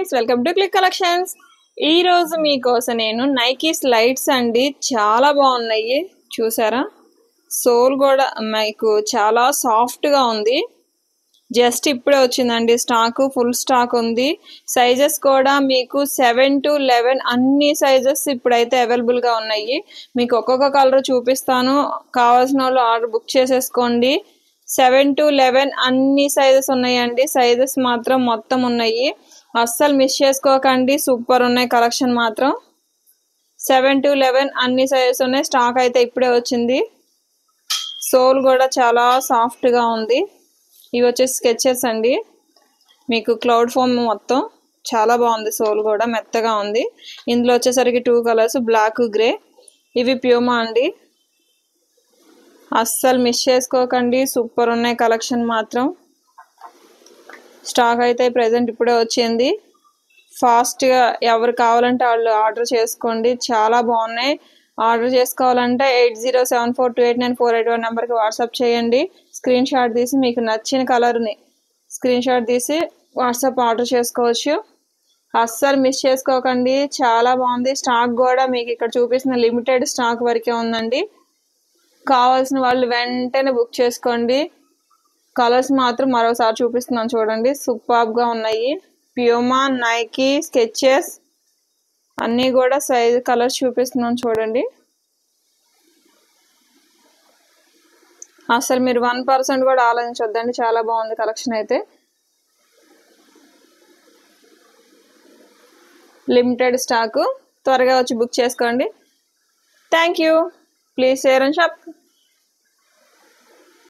Friends, welcome to click collections. ఈ రోజు మీకోసం నేను నైకీ స్లైడ్స్ అండి, చాలా బాగున్నాయి. చూసారా, సోల్ కూడా మీకు చాలా సాఫ్ట్గా ఉంది. జస్ట్ ఇప్పుడే వచ్చిందండి స్టాక్, ఫుల్ స్టాక్ ఉంది. సైజెస్ కూడా మీకు 7 to 11 అన్ని సైజెస్ ఇప్పుడైతే అవైలబుల్గా ఉన్నాయి. మీకు ఒక్కొక్క కలర్ చూపిస్తాను, కావాల్సిన వాళ్ళు ఆర్డర్ బుక్ చేసేసుకోండి. 7 to 11 అన్ని సైజెస్ ఉన్నాయండి. సైజెస్ మాత్రం మొత్తం ఉన్నాయి, అస్సలు మిస్ చేసుకోకండి. సూపర్ ఉన్నాయి కలెక్షన్ మాత్రం. 7 to 11 అన్ని సైజెస్ ఉన్నాయి. స్టాక్ అయితే ఇప్పుడే వచ్చింది. సోల్ కూడా చాలా సాఫ్ట్గా ఉంది. ఇవి వచ్చేసి స్కెచెస్ అండి, మీకు క్లౌడ్ ఫోమ్ మొత్తం చాలా బాగుంది. సోల్ కూడా మెత్తగా ఉంది. ఇందులో వచ్చేసరికి 2 కలర్స్, బ్లాక్, గ్రే. ఇవి ప్యూమా అండి, అస్సలు మిస్ చేసుకోకండి. సూపర్ ఉన్నాయి కలెక్షన్ మాత్రం. స్టాక్ అయితే ప్రెజెంట్ ఇప్పుడే వచ్చింది. ఫాస్ట్గా ఎవరు కావాలంటే వాళ్ళు ఆర్డర్ చేసుకోండి, చాలా బాగున్నాయి. ఆర్డర్ చేసుకోవాలంటే 8074289481 నెంబర్కి వాట్సాప్ చేయండి. స్క్రీన్ షాట్ తీసి మీకు నచ్చిన కలర్ని స్క్రీన్ షాట్ తీసి వాట్సాప్ ఆర్డర్ చేసుకోవచ్చు. అస్సలు మిస్ చేసుకోకండి, చాలా బాగుంది. స్టాక్ కూడా మీకు ఇక్కడ చూపిస్తున్న లిమిటెడ్ స్టాక్ వరకే ఉందండి. కావాల్సిన వాళ్ళు వెంటనే బుక్ చేసుకోండి. కలర్స్ మాత్రం మరోసారి చూపిస్తున్నాను చూడండి, సూపర్గా ఉన్నాయి. ప్యూమా, నైకీ, స్కెచెస్ అన్నీ కూడా సైజ్ కలర్స్ చూపిస్తున్నాను చూడండి. అసలు మీరు 1% కూడా ఆలోచించొద్దండి, చాలా బాగుంది కలెక్షన్ అయితే. లిమిటెడ్ స్టాకు, త్వరగా వచ్చి బుక్ చేసుకోండి. Thank you. Please share and shop.